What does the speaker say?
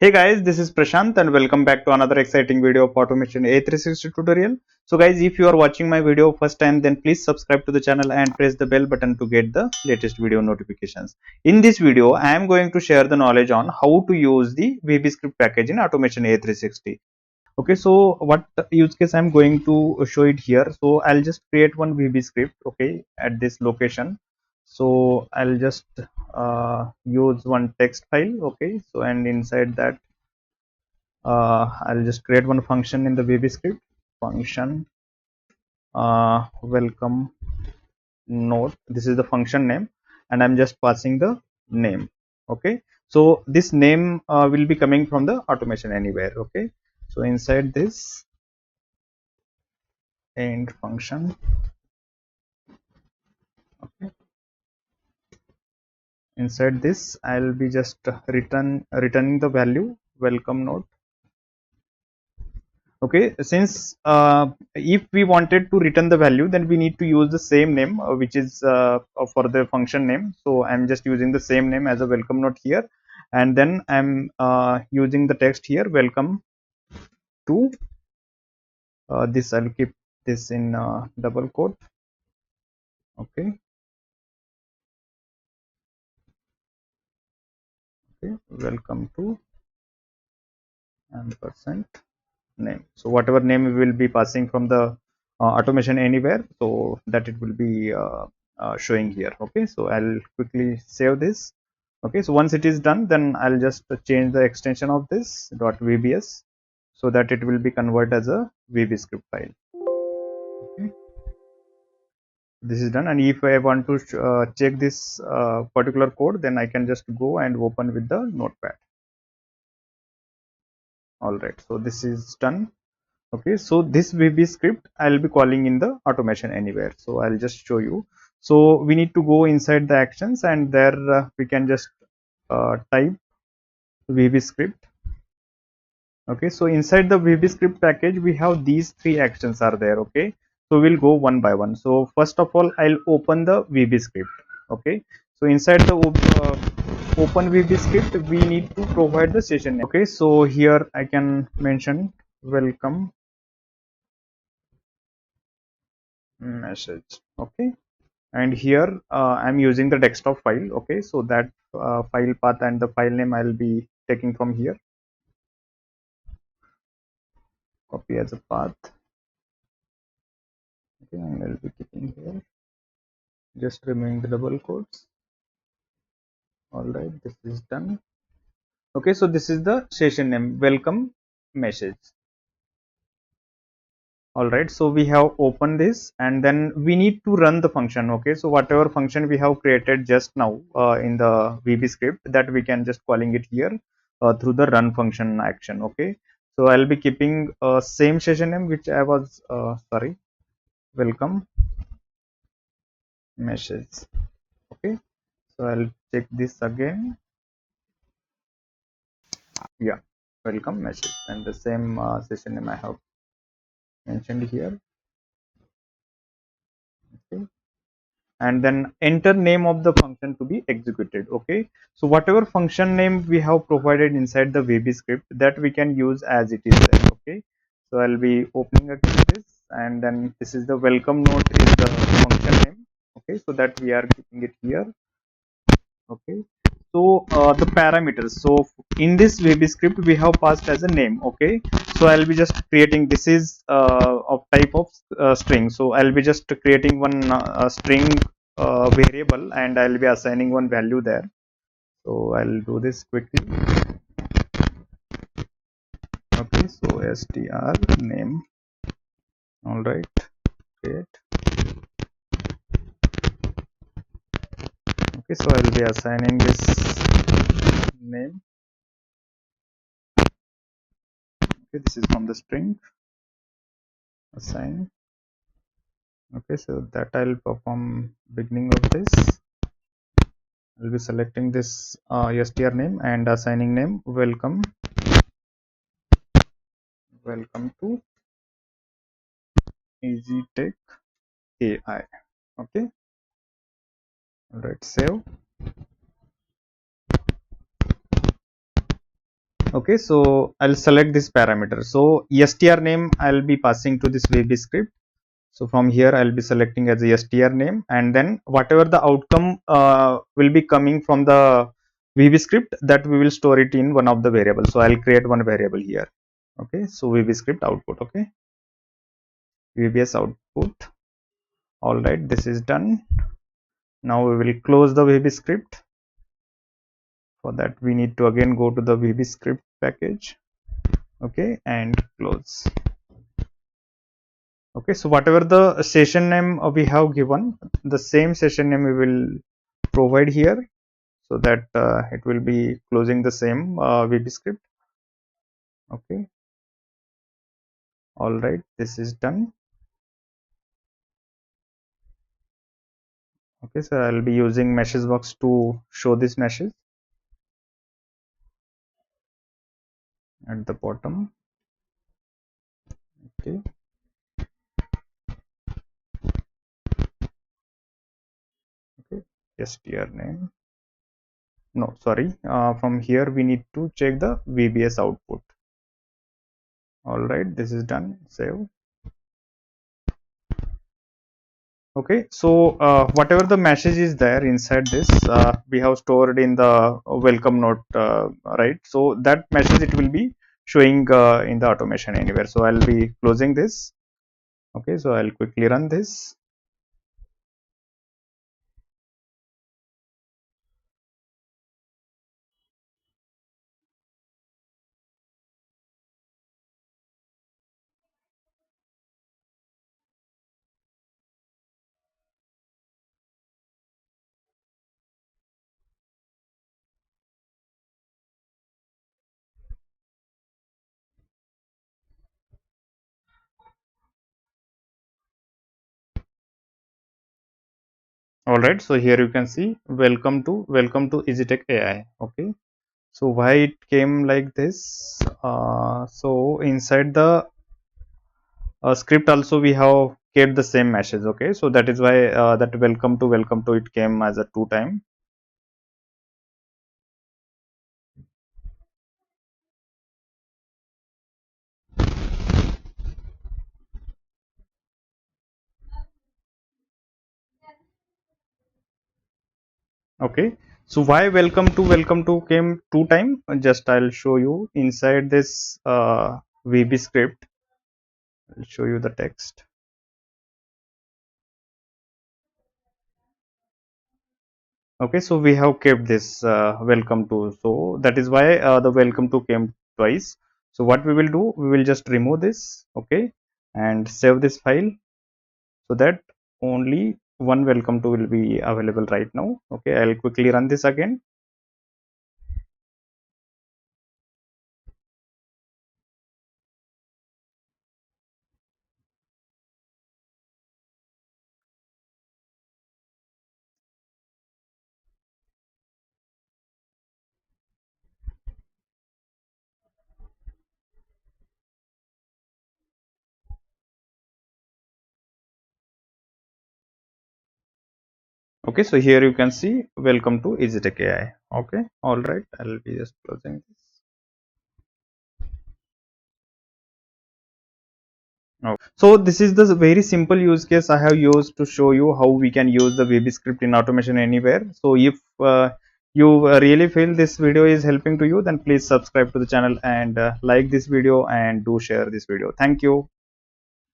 Hey guys, this is Prashant and welcome back to another exciting video of Automation A360 tutorial. So guys, if you are watching my video first time, then please subscribe to the channel and press the bell button to get the latest video notifications. In this video, I am going to share the knowledge on how to use the VBScript package in Automation A360. Okay, so what use case I'm going to show it here. So I'll just create one VBScript, okay, at this location. So I'll just use one text file, okay. So and inside that I'll just create one function in the VBScript function welcome note. This is the function name, and I'm just passing the name. Okay, so this name will be coming from the Automation Anywhere. Okay, so inside this end function, okay, inside this I'll be just returning the value welcome note. Okay, since if we wanted to return the value, then we need to use the same name which is for the function name. So I'm just using the same name as a welcome note here, and then I'm using the text here welcome to this. I'll keep this in double quote. Okay, okay, welcome to ampersand name. So whatever name we will be passing from the Automation Anywhere, so that it will be showing here. Okay, so I'll quickly save this. Okay, so once it is done, then I'll just change the extension of this .vbs so that it will be converted as a VBScript file. Okay, this is done, and if I want to check this particular code, then I can just go and open with the notepad. All right, so this is done. Okay, so this VBScript I'll be calling in the Automation Anywhere. So I'll just show you. So we need to go inside the actions, and there we can just type VBScript. Okay, so inside the VBScript package we have these three actions are there. Okay, so we'll go one by one. So first of all, I'll open the VBScript. Okay, so inside the open VBScript we need to provide the session name. Okay, so here I can mention welcome message. Okay, and here I'm using the desktop file. Okay, so that file path and the file name I'll be taking from here, copy as a path. Okay, and I'll be keeping here, just removing the double quotes. All right, this is done. Okay, so this is the session name welcome message. All right, so we have opened this, and then we need to run the function. Okay, so whatever function we have created just now in the VBScript, that we can just calling it here through the run function action. Okay, so I'll be keeping same session name which I was sorry, welcome message. Okay, so I'll check this again. Yeah, welcome message, and the same session name I have mentioned here. Okay, and then enter name of the function to be executed. Okay, so whatever function name we have provided inside the VBScript, that we can use as it is there. Okay, so I'll be opening again this, and then this is the welcome note is the function name. Okay, so that we are keeping it here. Okay, so the parameters, so in this VBScript we have passed as a name. Okay, so I'll be just creating, this is of type of string, so I'll be just creating one string variable, and I'll be assigning one value there. So I'll do this quickly. Okay, so str name. All right, great. Okay, so I'll be assigning this name. Okay, this is from the string assign. Okay, so that I'll perform beginning of this. I'll be selecting this str name and assigning name welcome to easy tech AI. Okay, all right, save. Okay, so I'll select this parameter. So str name I'll be passing to this VBScript. So from here I'll be selecting as a str name, and then whatever the outcome will be coming from the VBScript, that we will store it in one of the variables. So I'll create one variable here. Okay, so VBScript output. Okay, VBS output. All right, this is done. Now we will close the VBScript. For that we need to again go to the VBScript package. Okay, and close. Okay, so whatever the session name we have given, the same session name we will provide here, so that it will be closing the same VBScript. Okay, all right, this is done. Okay, so I'll be using message box to show this message at the bottom. Okay, okay, str name. No, sorry. From here we need to check the VBS output. All right, this is done. Save. Okay, so whatever the message is there inside this, we have stored in the welcome note, right? So that message it will be showing in the Automation Anywhere. So I'll be closing this. Okay, so I'll quickly run this. All right, so here you can see welcome to EasyTech AI. Okay, so why it came like this? So inside the script also we have kept the same message. Okay, so that is why that welcome to it came as a two time. Okay, so why welcome to came two time? Just I'll show you inside this VBScript. I'll show you the text. Okay, so we have kept this welcome to, so that is why the welcome to came twice. So what we will do, we will just remove this. Okay, and save this file, so that only one welcome to will be available right now. Okay, I'll quickly run this again. Okay, so here you can see welcome to EasyTech AI. Okay, all right, I'll be just closing this. Oh. So this is the very simple use case I have used to show you how we can use the VBScript in Automation Anywhere. So if you really feel this video is helping to you, then please subscribe to the channel and like this video and do share this video. Thank you.